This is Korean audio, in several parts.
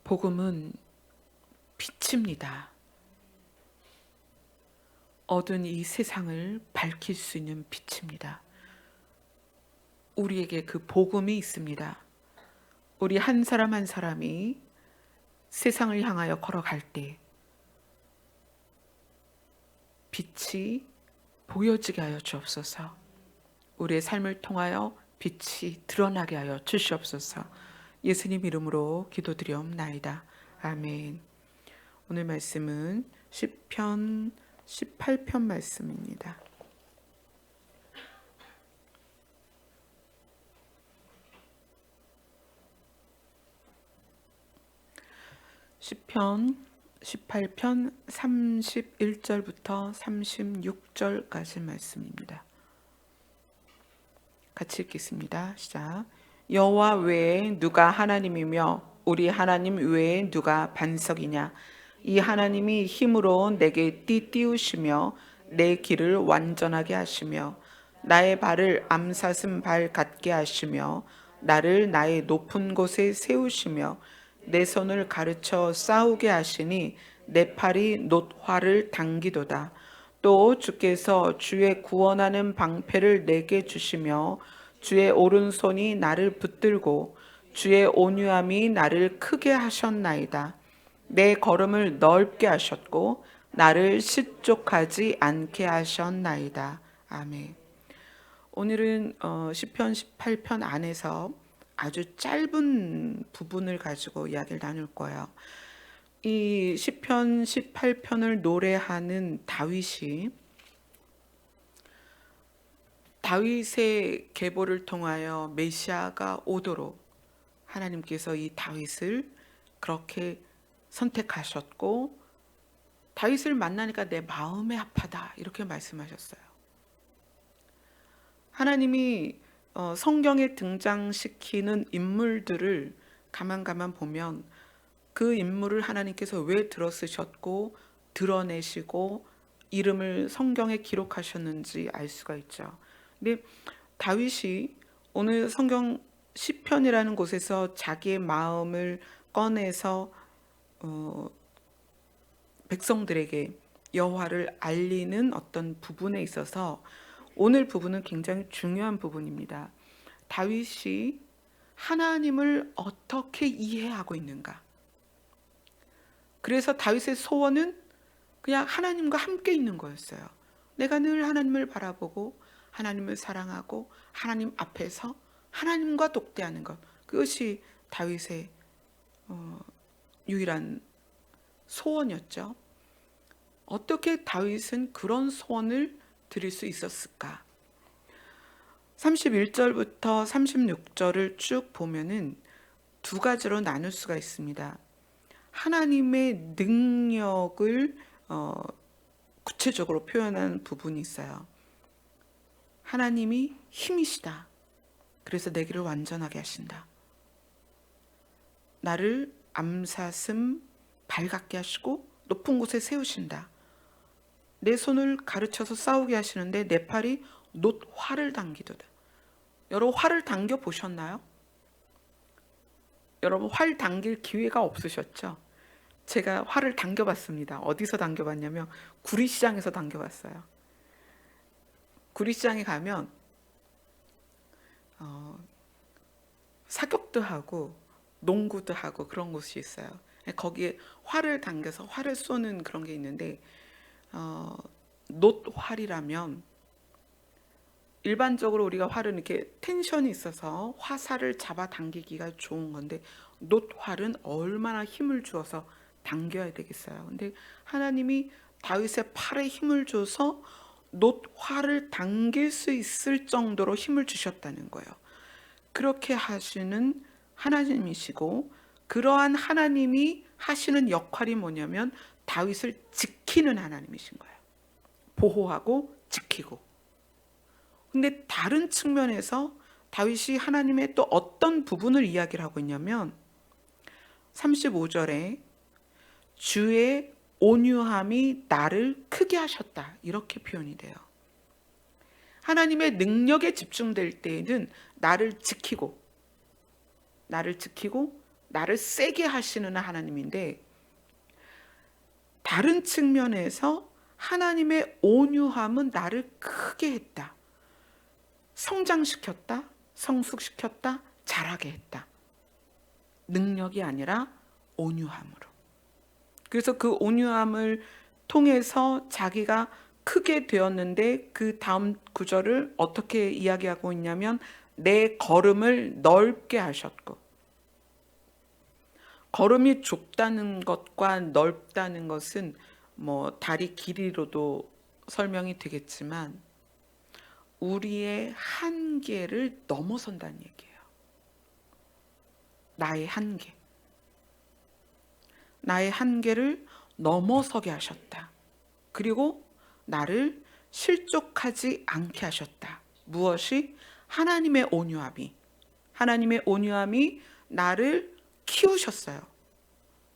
복음은 빛입니다. 어두운 이 세상을 밝힐 수 있는 빛입니다. 우리에게 그 복음이 있습니다. 우리 한 사람 한 사람이 세상을 향하여 걸어갈 때 빛이 보여지게 하여 주옵소서. 우리의 삶을 통하여 빛이 드러나게 하여 주시옵소서. 예수님 이름으로 기도드리옵나이다. 아멘. 오늘 말씀은 시편 18편 말씀입니다. 시편 18편 31절부터 36절까지 말씀입니다. 같이 읽겠습니다. 시작. 여호와 외에 누가 하나님이며 우리 하나님 외에 누가 반석이냐. 이 하나님이 힘으로 내게 띠띠우시며 내 길을 완전하게 하시며 나의 발을 암사슴 발 같게 하시며 나를 나의 높은 곳에 세우시며 내 손을 가르쳐 싸우게 하시니 내 팔이 놋화를 당기도다. 또 주께서 주의 구원하는 방패를 내게 주시며 주의 오른손이 나를 붙들고 주의 온유함이 나를 크게 하셨나이다. 내 걸음을 넓게 하셨고 나를 실족하지 않게 하셨나이다. 아멘. 오늘은 시편 18편 안에서 아주 짧은 부분을 가지고 이야기를 나눌 거예요. 이 시편 18편을 노래하는 다윗의 계보를 통하여 메시아가 오도록 하나님께서 이 다윗을 그렇게 선택하셨고, 다윗을 만나니까 내 마음이 아파다 이렇게 말씀하셨어요. 하나님이 성경에 등장시키는 인물들을 가만 보면 그 인물을 하나님께서 왜 들어쓰셨고 드러내시고 이름을 성경에 기록하셨는지 알 수가 있죠. 근데 다윗이 오늘 성경 시편이라는 곳에서 자기의 마음을 꺼내서 백성들에게 여호와를 알리는 어떤 부분에 있어서 오늘 부분은 굉장히 중요한 부분입니다. 다윗이 하나님을 어떻게 이해하고 있는가? 그래서 다윗의 소원은 그냥 하나님과 함께 있는 거였어요. 내가 늘 하나님을 바라보고 하나님을 사랑하고 하나님 앞에서 하나님과 독대하는 것, 그것이 다윗의 유일한 소원이었죠. 어떻게 다윗은 그런 소원을 드릴 수 있었을까? 31절부터 36절을 쭉 보면은 두 가지로 나눌 수가 있습니다. 하나님의 능력을 구체적으로 표현한 부분이 있어요. 하나님이 힘이시다. 그래서 내 길을 완전하게 하신다. 나를 암사슴 발같게 하시고 높은 곳에 세우신다. 내 손을 가르쳐서 싸우게 하시는데 내 팔이 놋화를 당기도다. 여러분, 활을 당겨 보셨나요? 여러분, 활 당길 기회가 없으셨죠? 제가 활을 당겨봤습니다. 어디서 당겨봤냐면 구리시장에서 당겨봤어요. 구리시장에 가면 사격도 하고 농구도 하고 그런 곳이 있어요. 거기에 활을 당겨서 활을 쏘는 그런 게 있는데 놋활이라면 일반적으로 우리가 활은 이렇게 텐션이 있어서 화살을 잡아 당기기가 좋은 건데 놋활은 얼마나 힘을 주어서 당겨야 되겠어요. 근데 하나님이 다윗의 팔에 힘을 줘서 놋활을 당길 수 있을 정도로 힘을 주셨다는 거예요. 그렇게 하시는 하나님이시고, 그러한 하나님이 하시는 역할이 뭐냐면 다윗을 지키는 하나님이신 거예요. 보호하고 지키고. 근데 다른 측면에서 다윗이 하나님의 또 어떤 부분을 이야기를 하고 있냐면 35절에 주의 온유함이 나를 크게 하셨다 이렇게 표현이 돼요. 하나님의 능력에 집중될 때에는 나를 지키고 나를 세게 하시는 하나님인데, 다른 측면에서 하나님의 온유함은 나를 크게 했다, 성장시켰다, 성숙시켰다, 자라게 했다. 능력이 아니라 온유함으로. 그래서 그 온유함을 통해서 자기가 크게 되었는데, 그 다음 구절을 어떻게 이야기하고 있냐면, 내 걸음을 넓게 하셨고. 걸음이 좁다는 것과 넓다는 것은 뭐 다리 길이로도 설명이 되겠지만, 우리의 한계를 넘어선다는 얘기예요. 나의 한계. 나의 한계를 넘어서게 하셨다. 그리고 나를 실족하지 않게 하셨다. 무엇이? 하나님의 온유함이. 하나님의 온유함이 나를 키우셨어요.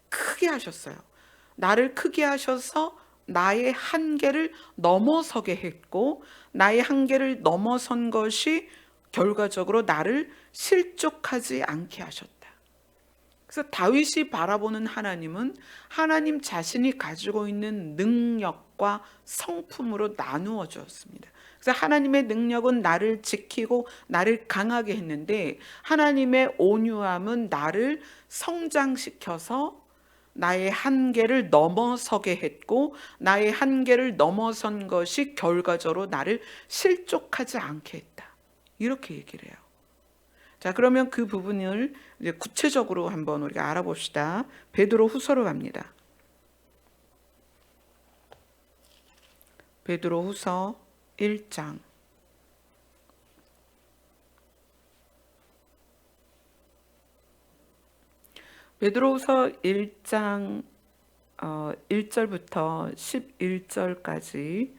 크게 하셨어요. 나를 크게 하셔서 나의 한계를 넘어서게 했고, 나의 한계를 넘어선 것이 결과적으로 나를 실족하지 않게 하셨다. 그래서 다윗이 바라보는 하나님은 하나님 자신이 가지고 있는 능력과 성품으로 나누어 주었습니다. 그래서 하나님의 능력은 나를 지키고 나를 강하게 했는데, 하나님의 온유함은 나를 성장시켜서 나의 한계를 넘어서게 했고, 나의 한계를 넘어선 것이 결과적으로 나를 실족하지 않게 했다. 이렇게 얘기를 해요. 자, 그러면 그 부분을 이제 구체적으로 한번 우리가 알아봅시다. 베드로 후서로 갑니다. 베드로 후서 1장. 베드로 후서 1장 1절부터 11절까지,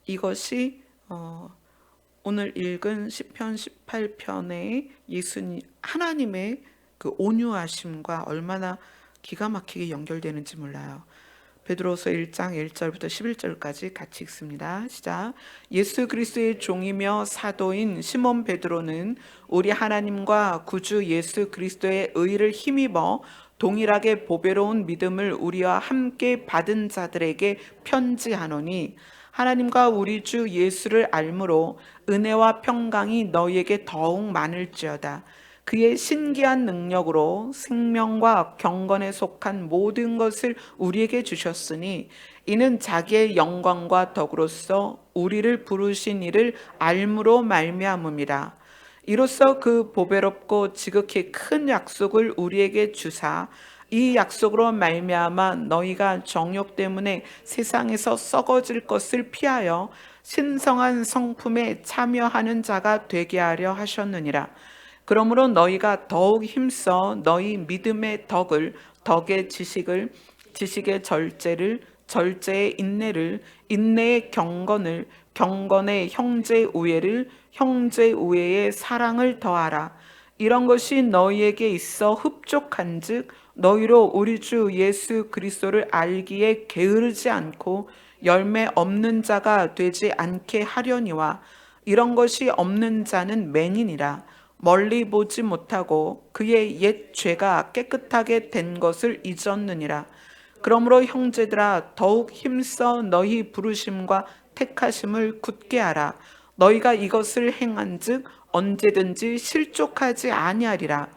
이것이 오늘 읽은 시편 18편의 하나님의 그 온유하심과 얼마나 기가 막히게 연결되는지 몰라요. 베드로서 1장 1절부터 11절까지 같이 읽습니다. 시작. 예수 그리스도의 종이며 사도인 시몬 베드로는 우리 하나님과 구주 예수 그리스도의 의를 힘입어 동일하게 보배로운 믿음을 우리와 함께 받은 자들에게 편지하노니, 하나님과 우리 주 예수를 알므로 은혜와 평강이 너희에게 더욱 많을지어다. 그의 신기한 능력으로 생명과 경건에 속한 모든 것을 우리에게 주셨으니, 이는 자기의 영광과 덕으로서 우리를 부르신 이를 알므로 말미암음이라. 이로써 그 보배롭고 지극히 큰 약속을 우리에게 주사, 이 약속으로 말미암아 너희가 정욕 때문에 세상에서 썩어질 것을 피하여 신성한 성품에 참여하는 자가 되게 하려 하셨느니라. 그러므로 너희가 더욱 힘써 너희 믿음의 덕을, 덕의 지식을, 지식의 절제를, 절제의 인내를, 인내의 경건을, 경건의 형제 우애를, 형제 우애의 사랑을 더하라. 이런 것이 너희에게 있어 흡족한즉 너희로 우리 주 예수 그리스도를 알기에 게으르지 않고 열매 없는 자가 되지 않게 하려니와, 이런 것이 없는 자는 맹인이라. 멀리 보지 못하고 그의 옛 죄가 깨끗하게 된 것을 잊었느니라. 그러므로 형제들아, 더욱 힘써 너희 부르심과 택하심을 굳게 하라. 너희가 이것을 행한즉 언제든지 실족하지 아니하리라.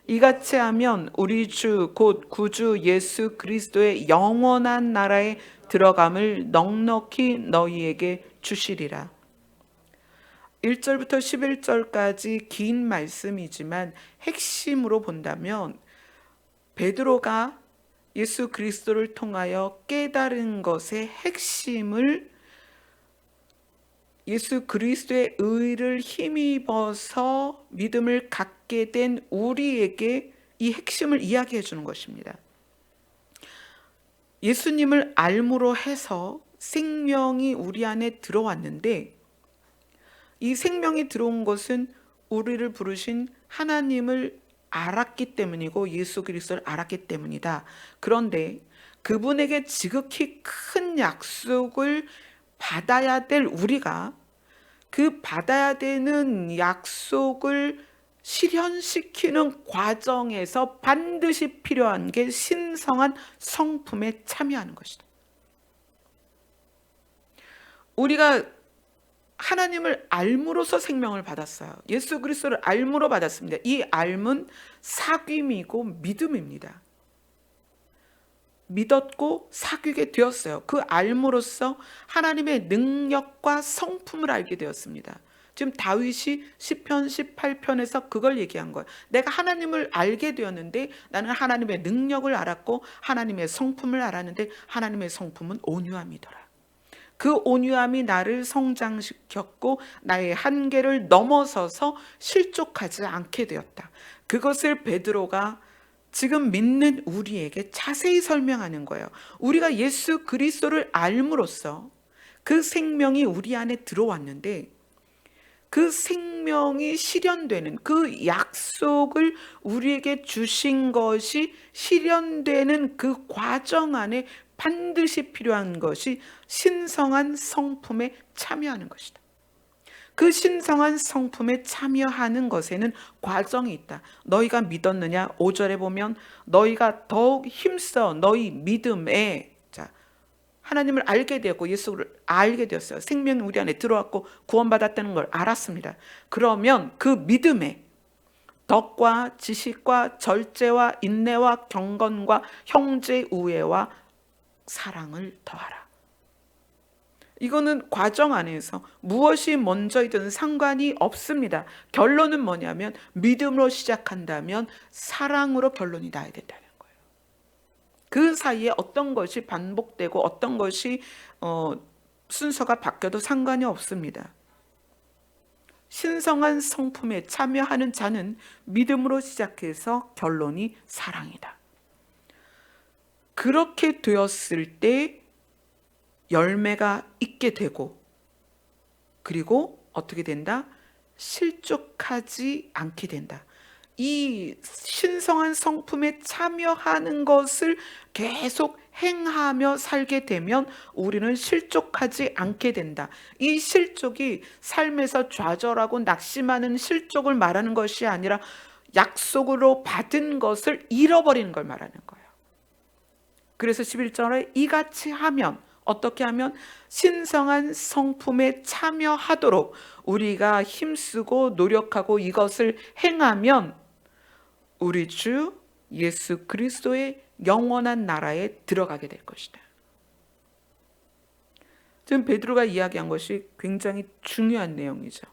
이같이 하면 우리 주 곧 구주 예수 그리스도의 영원한 나라에 들어감을 넉넉히 너희에게 주시리라. 1절부터 11절까지 긴 말씀이지만 핵심으로 본다면, 베드로가 예수 그리스도를 통하여 깨달은 것의 핵심을 예수 그리스도의 의를 힘입어서 믿음을 갖게 된 우리에게 이 핵심을 이야기해 주는 것입니다. 예수님을 알므로 해서 생명이 우리 안에 들어왔는데, 이 생명이 들어온 것은 우리를 부르신 하나님을 알았기 때문이고 예수 그리스도를 알았기 때문이다. 그런데 그분에게 지극히 큰 약속을 받아야 될 우리가 그 받아야 되는 약속을 실현시키는 과정에서 반드시 필요한 게 신성한 성품에 참여하는 것이다. 우리가 하나님을 알므로써 생명을 받았어요. 예수 그리스도를 알므로 받았습니다. 이 알은 사귐이고 믿음입니다. 믿었고 사귀게 되었어요. 그 알므로써 하나님의 능력과 성품을 알게 되었습니다. 지금 다윗이 시편 18편에서 그걸 얘기한 거예요. 내가 하나님을 알게 되었는데 나는 하나님의 능력을 알았고 하나님의 성품을 알았는데 하나님의 성품은 온유함이더라. 그 온유함이 나를 성장시켰고 나의 한계를 넘어서서 실족하지 않게 되었다. 그것을 베드로가 지금 믿는 우리에게 자세히 설명하는 거예요. 우리가 예수 그리스도를 알므로써 그 생명이 우리 안에 들어왔는데 그 생명이 실현되는 그 약속을 우리에게 주신 것이 실현되는 그 과정 안에 반드시 필요한 것이 신성한 성품에 참여하는 것이다. 그 신성한 성품에 참여하는 것에는 과정이 있다. 너희가 믿었느냐? 5절에 보면 너희가 더욱 힘써 너희 믿음에, 자, 하나님을 알게 되었고 예수를 알게 되었어요. 생명이 우리 안에 들어왔고 구원받았다는 걸 알았습니다. 그러면 그 믿음에 덕과 지식과 절제와 인내와 경건과 형제 우애와 사랑을 더하라. 이거는 과정 안에서 무엇이 먼저이든 상관이 없습니다. 결론은 뭐냐면 믿음으로 시작한다면 사랑으로 결론이 나야 된다는 거예요. 그 사이에 어떤 것이 반복되고 어떤 것이 순서가 바뀌어도 상관이 없습니다. 신성한 성품에 참여하는 자는 믿음으로 시작해서 결론이 사랑이다. 그렇게 되었을 때 열매가 있게 되고, 그리고 어떻게 된다? 실족하지 않게 된다. 이 신성한 성품에 참여하는 것을 계속 행하며 살게 되면 우리는 실족하지 않게 된다. 이 실족이 삶에서 좌절하고 낙심하는 실족을 말하는 것이 아니라 약속으로 받은 것을 잃어버리는 걸 말하는 거예요. 그래서 11절에 이같이 하면, 어떻게 하면 신성한 성품에 참여하도록 우리가 힘쓰고 노력하고 이것을 행하면 우리 주 예수 그리스도의 영원한 나라에 들어가게 될 것이다. 지금 베드로가 이야기한 것이 굉장히 중요한 내용이죠.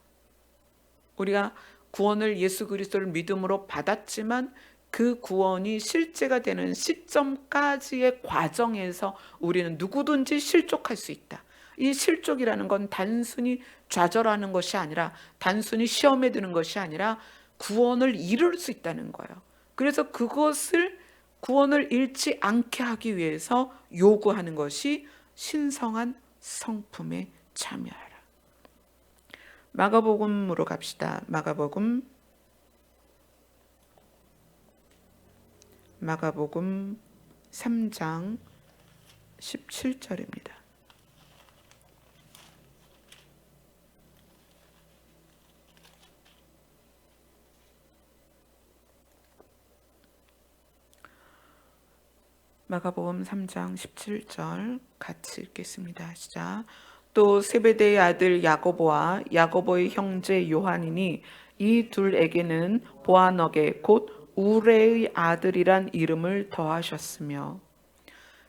우리가 구원을 예수 그리스도를 믿음으로 받았지만 그 구원이 실제가 되는 시점까지의 과정에서 우리는 누구든지 실족할 수 있다. 이 실족이라는 건 단순히 좌절하는 것이 아니라, 단순히 시험에 드는 것이 아니라 구원을 이룰 수 있다는 거예요. 그래서 그것을, 구원을 잃지 않게 하기 위해서 요구하는 것이 신성한 성품에 참여하라. 마가복음으로 갑시다. 마가복음 3장 17절입니다. 마가복음 3장 17절 같이 읽겠습니다. 시작. 또 세베대의 아들 야고보와 야고보의 형제 요한이니 이 둘에게는 보아너게 곧 우레의 아들이란 이름을 더하셨으며,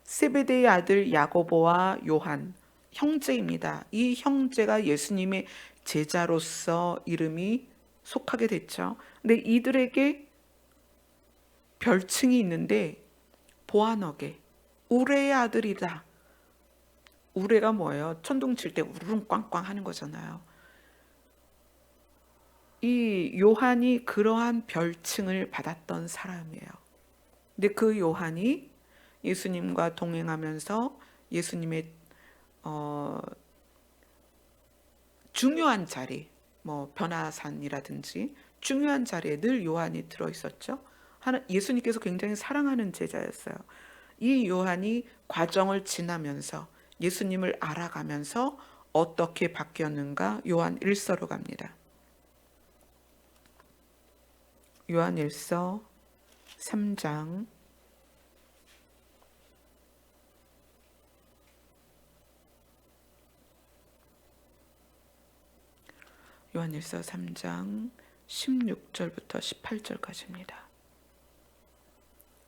세베대의 아들 야고보와 요한 형제입니다. 이 형제가 예수님의 제자로서 이름이 속하게 됐죠. 근데 이들에게 별칭이 있는데 보아너게, 우레의 아들이다. 우레가 뭐예요? 천둥 칠 때 우르릉 꽝꽝 하는 거잖아요. 이 요한이 그러한 별칭을 받았던 사람이에요. 근데 그 요한이 예수님과 동행하면서 예수님의 중요한 자리, 뭐 변화산이라든지 중요한 자리에 늘 요한이 들어있었죠. 예수님께서 굉장히 사랑하는 제자였어요. 이 요한이 과정을 지나면서 예수님을 알아가면서 어떻게 바뀌었는가 요한 1서로 갑니다. 요한일서 3장 16절부터 18절까지입니다.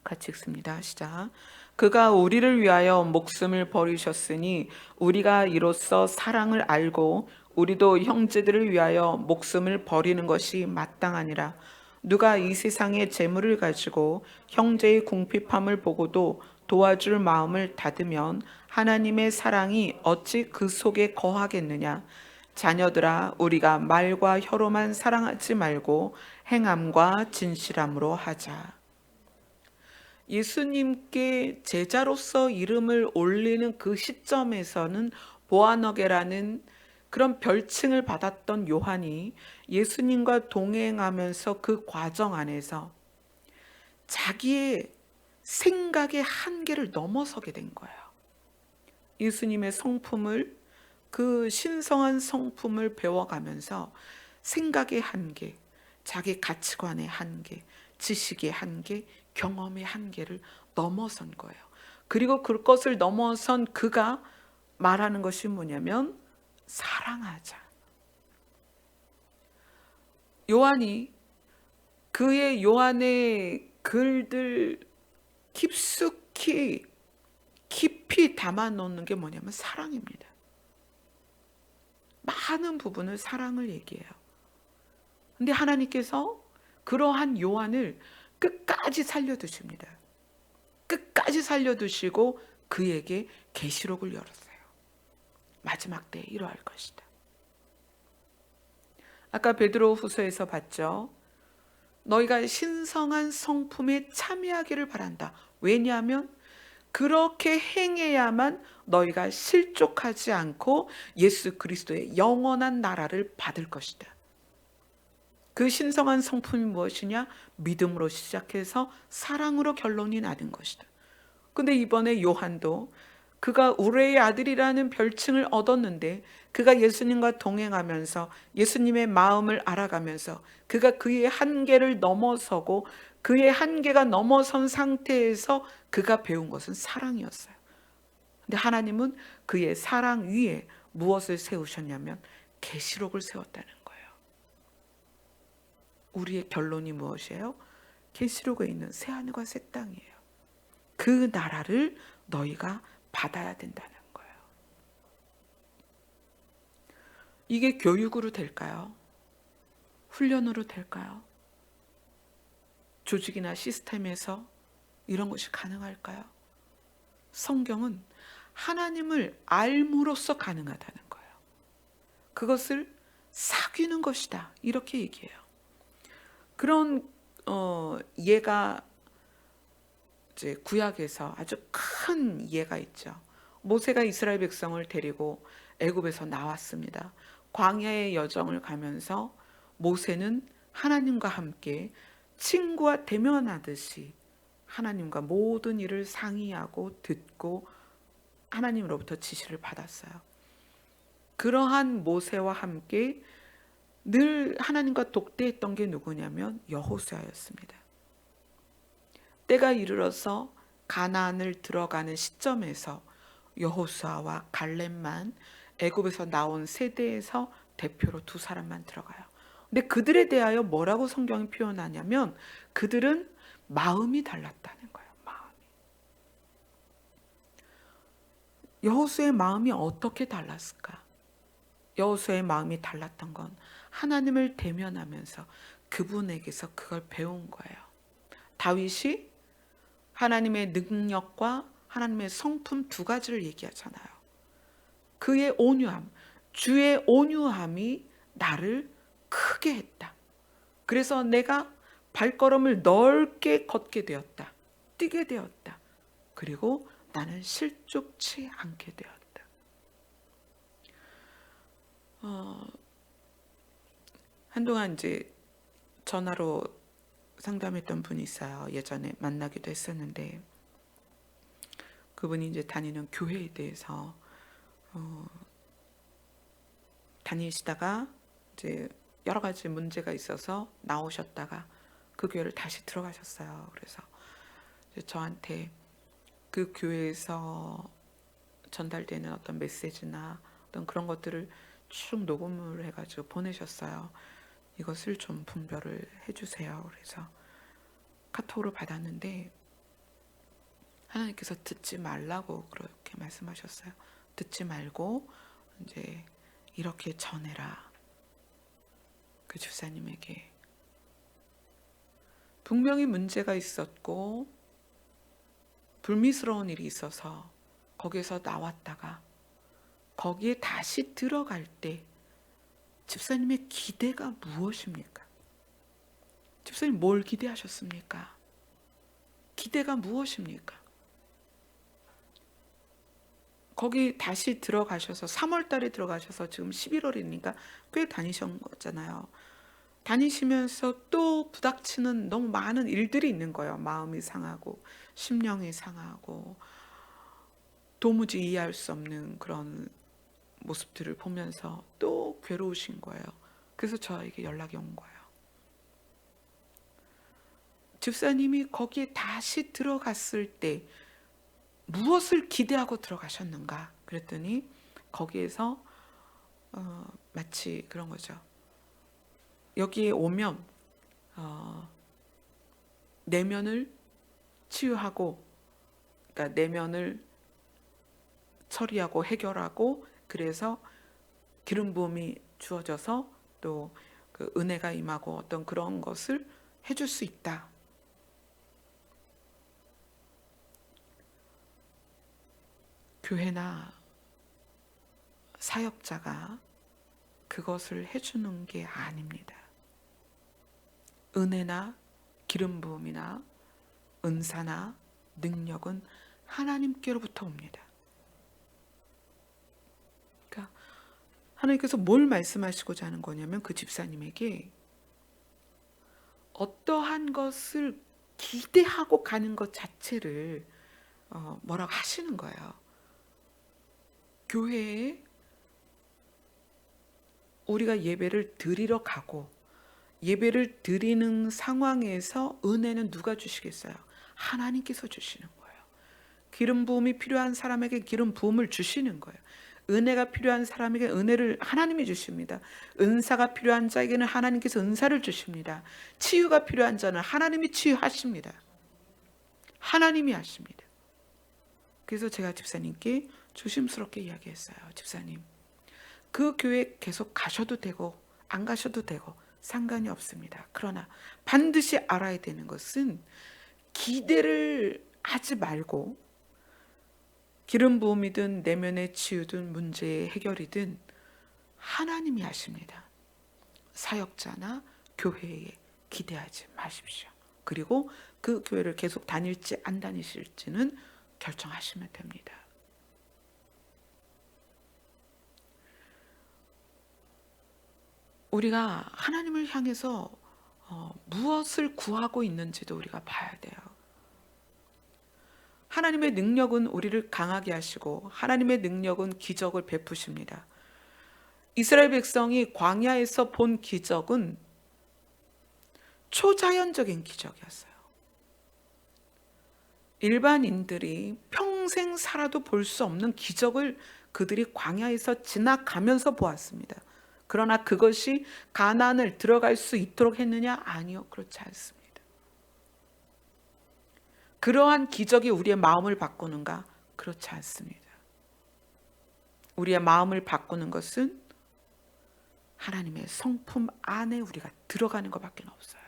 같이 읽습니다. 시작. 그가 우리를 위하여 목숨을 버리셨으니 우리가 이로써 사랑을 알고 우리도 형제들을 위하여 목숨을 버리는 것이 마땅하니라. 누가 이 세상의 재물을 가지고 형제의 궁핍함을 보고도 도와줄 마음을 닫으면 하나님의 사랑이 어찌 그 속에 거하겠느냐. 자녀들아, 우리가 말과 혀로만 사랑하지 말고 행함과 진실함으로 하자. 예수님께 제자로서 이름을 올리는 그 시점에서는 보아너게라는 그런 별칭을 받았던 요한이 예수님과 동행하면서 그 과정 안에서 자기의 생각의 한계를 넘어서게 된 거예요. 예수님의 성품을, 그 신성한 성품을 배워가면서 생각의 한계, 자기 가치관의 한계, 지식의 한계, 경험의 한계를 넘어선 거예요. 그리고 그것을 넘어선 그가 말하는 것이 뭐냐면 사랑하자. 요한이 그의 요한의 글들 깊이 담아 놓는 게 뭐냐면 사랑입니다. 많은 부분을 사랑을 얘기해요. 근데 하나님께서 그러한 요한을 끝까지 살려두십니다. 끝까지 살려두시고 그에게 계시록을 열었어요. 마지막 때에 이러할 것이다. 아까 베드로 후서에서 봤죠. 너희가 신성한 성품에 참여하기를 바란다. 왜냐하면 그렇게 행해야만 너희가 실족하지 않고 예수 그리스도의 영원한 나라를 받을 것이다. 그 신성한 성품이 무엇이냐? 믿음으로 시작해서 사랑으로 결론이 나는 것이다. 근데 이번에 요한도 그가 우레의 아들이라는 별칭을 얻었는데 그가 예수님과 동행하면서 예수님의 마음을 알아가면서 그가 그의 한계를 넘어서고 그의 한계가 넘어선 상태에서 그가 배운 것은 사랑이었어요. 근데 하나님은 그의 사랑 위에 무엇을 세우셨냐면 계시록을 세웠다는 거예요. 우리의 결론이 무엇이에요? 계시록에 있는 새하늘과 새 땅이에요. 그 나라를 너희가 받아야 된다는 거예요. 이게 교육으로 될까요? 훈련으로 될까요? 조직이나 시스템에서 이런 것이 가능할까요? 성경은 하나님을 알므로써 가능하다는 거예요. 그것을 사귀는 것이다. 이렇게 얘기해요. 그런 예가 이제 구약에서 아주 큰 예가 있죠. 모세가 이스라엘 백성을 데리고 애굽에서 나왔습니다. 광야의 여정을 가면서 모세는 하나님과 함께 친구와 대면하듯이 하나님과 모든 일을 상의하고 듣고 하나님으로부터 지시를 받았어요. 그러한 모세와 함께 늘 하나님과 독대했던 게 누구냐면 여호수아였습니다. 때가 이르러서 가나안을 들어가는 시점에서 여호수아와 갈렙만 애굽에서 나온 세대에서 대표로 두 사람만 들어가요. 근데 그들에 대하여 뭐라고 성경이 표현하냐면 그들은 마음이 달랐다는 거예요. 마음이. 여호수아의 마음이 어떻게 달랐을까? 여호수아의 마음이 달랐던 건 하나님을 대면하면서 그분에게서 그걸 배운 거예요. 다윗이 하나님의 능력과 하나님의 성품 두 가지를 얘기하잖아요. 그의 온유함, 주의 온유함이 나를 크게 했다. 그래서 내가 발걸음을 넓게 걷게 되었다. 뛰게 되었다. 그리고 나는 실족치 않게 되었다. 한동안 이제 전화로 상담했던 분이 있어요. 예전에 만나기도 했었는데 그분이 이제 다니는 교회에 대해서 다니시다가 이제 여러 가지 문제가 있어서 나오셨다가 그 교회를 다시 들어가셨어요. 그래서 저한테 그 교회에서 전달되는 어떤 메시지나 어떤 그런 것들을 쭉 녹음을 해가지고 보내셨어요. 이것을 좀 분별을 해주세요. 그래서 카톡으로 받았는데 하나님께서 듣지 말라고 그렇게 말씀하셨어요. 듣지 말고 이제 이렇게 전해라. 그 집사님에게 분명히 문제가 있었고 불미스러운 일이 있어서 거기에서 나왔다가 거기에 다시 들어갈 때 집사님의 기대가 무엇입니까? 집사님 뭘 기대하셨습니까? 기대가 무엇입니까? 거기 다시 들어가셔서 3월 달에 들어가셔서 지금 11월이니까 꽤 다니신 거잖아요. 다니시면서 또 부닥치는 너무 많은 일들이 있는 거예요. 마음이 상하고 심령이 상하고 도무지 이해할 수 없는 그런 모습들을 보면서 또 괴로우신 거예요. 그래서 저에게 연락이 온 거예요. 집사님이 거기에 다시 들어갔을 때 무엇을 기대하고 들어가셨는가? 그랬더니 거기에서 마치 그런 거죠. 여기에 오면 내면을 치유하고, 그러니까 내면을 처리하고 해결하고, 그래서 기름 부음이 주어져서 또 그 은혜가 임하고 어떤 그런 것을 해줄 수 있다. 교회나 사역자가 그것을 해주는 게 아닙니다. 은혜나 기름 부음이나 은사나 능력은 하나님께로부터 옵니다. 그러니까 하나님께서 뭘 말씀하시고자 하는 거냐면 그 집사님에게 어떠한 것을 기대하고 가는 것 자체를 뭐라고 하시는 거예요. 교회에 우리가 예배를 드리러 가고 예배를 드리는 상황에서 은혜는 누가 주시겠어요? 하나님께서 주시는 거예요. 기름 부음이 필요한 사람에게 기름 부음을 주시는 거예요. 은혜가 필요한 사람에게 은혜를 하나님이 주십니다. 은사가 필요한 자에게는 하나님께서 은사를 주십니다. 치유가 필요한 자는 하나님이 치유하십니다. 하나님이 하십니다. 그래서 제가 집사님께 조심스럽게 이야기했어요. 집사님, 그 교회 계속 가셔도 되고 안 가셔도 되고 상관이 없습니다. 그러나 반드시 알아야 되는 것은 기대를 하지 말고 기름 부음이든 내면의 치유든 문제의 해결이든 하나님이 하십니다. 사역자나 교회에 기대하지 마십시오. 그리고 그 교회를 계속 다닐지 안 다니실지는 결정하시면 됩니다. 우리가 하나님을 향해서 무엇을 구하고 있는지도 우리가 봐야 돼요. 하나님의 능력은 우리를 강하게 하시고 하나님의 능력은 기적을 베푸십니다. 이스라엘 백성이 광야에서 본 기적은 초자연적인 기적이었어요. 일반인들이 평생 살아도 볼 수 없는 기적을 그들이 광야에서 지나가면서 보았습니다. 그러나 그것이 가나안을 들어갈 수 있도록 했느냐? 아니요, 그렇지 않습니다. 그러한 기적이 우리의 마음을 바꾸는가? 그렇지 않습니다. 우리의 마음을 바꾸는 것은 하나님의 성품 안에 우리가 들어가는 것밖에 없어요.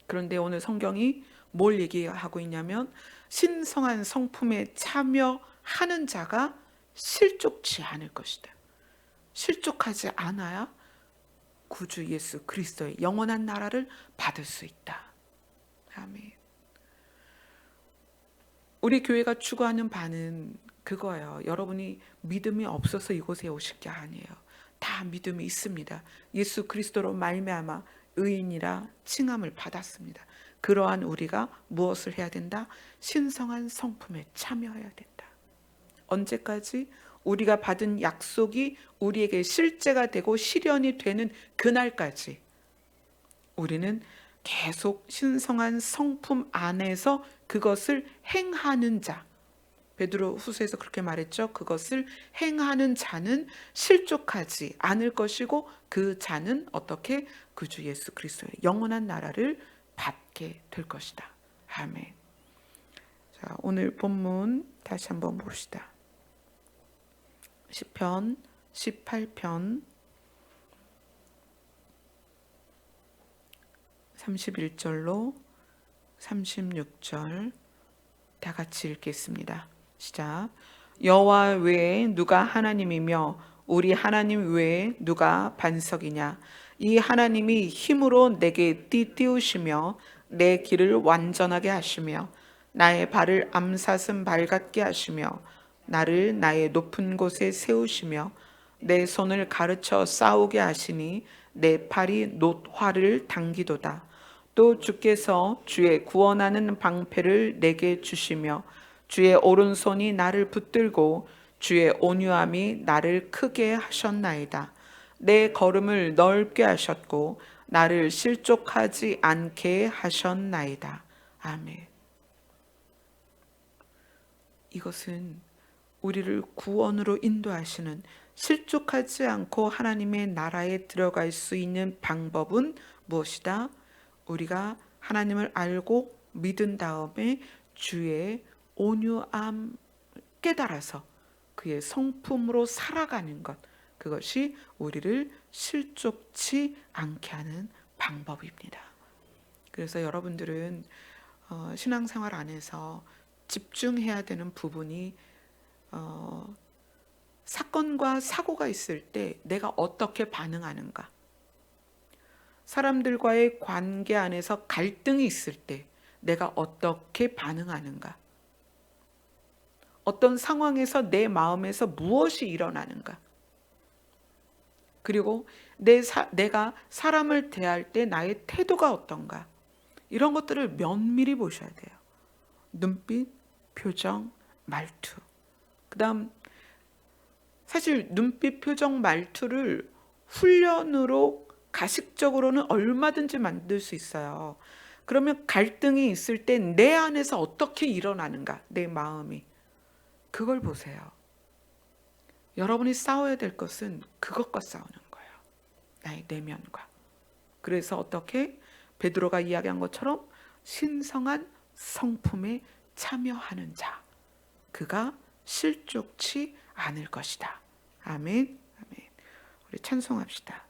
그런데 오늘 성경이 뭘 얘기하고 있냐면 신성한 성품에 참여하는 자가 실족치 않을 것이다. 실족하지 않아야 구주 예수 그리스도의 영원한 나라를 받을 수 있다. 아멘. 우리 교회가 추구하는 바는 그거예요. 여러분이 믿음이 없어서 이곳에 오실 게 아니에요. 다 믿음이 있습니다. 예수 그리스도로 말미암아 의인이라 칭함을 받았습니다. 그러한 우리가 무엇을 해야 된다? 신성한 성품에 참여해야 된다. 언제까지? 우리가 받은 약속이 우리에게 실제가 되고 실현이 되는 그날까지 우리는 계속 신성한 성품 안에서 그것을 행하는 자. 베드로 후서에서 그렇게 말했죠. 그것을 행하는 자는 실족하지 않을 것이고 그 자는 어떻게 그 주 예수 그리스도의 영원한 나라를 받게 될 것이다. 아멘. 자, 오늘 본문 다시 한번 봅시다. 시편 18편 31절로 36절 다 같이 읽겠습니다. 시작. 여호와 외에 누가 하나님이며 우리 하나님 외에 누가 반석이냐. 이 하나님이 힘으로 내게 띠띠우시며 내 길을 완전하게 하시며 나의 발을 암사슴 발 같게 하시며 나를 나의 높은 곳에 세우시며 내 손을 가르쳐 싸우게 하시니 내 팔이 놋화를 당기도다. 또 주께서 주의 구원하는 방패를 내게 주시며 주의 오른손이 나를 붙들고 주의 온유함이 나를 크게 하셨나이다. 내 걸음을 넓게 하셨고 나를 실족하지 않게 하셨나이다. 아멘. 이것은 우리를 구원으로 인도하시는, 실족하지 않고 하나님의 나라에 들어갈 수 있는 방법은 무엇이다? 우리가 하나님을 알고 믿은 다음에 주의 온유함 깨달아서 그의 성품으로 살아가는 것, 그것이 우리를 실족치 않게 하는 방법입니다. 그래서 여러분들은 신앙생활 안에서 집중해야 되는 부분이 사건과 사고가 있을 때 내가 어떻게 반응하는가, 사람들과의 관계 안에서 갈등이 있을 때 내가 어떻게 반응하는가, 어떤 상황에서 내 마음에서 무엇이 일어나는가, 그리고 내가 사람을 대할 때 나의 태도가 어떤가, 이런 것들을 면밀히 보셔야 돼요. 눈빛, 표정, 말투. 그 다음 사실 눈빛, 표정, 말투를 훈련으로 가식적으로는 얼마든지 만들 수 있어요. 그러면 갈등이 있을 때 내 안에서 어떻게 일어나는가, 내 마음이, 그걸 보세요. 여러분이 싸워야 될 것은 그것과 싸우는 거예요. 나의 내면과. 그래서 어떻게 베드로가 이야기한 것처럼 신성한 성품에 참여하는 자, 그가 실족치 않을 것이다. 아멘. 아멘. 우리 찬송합시다.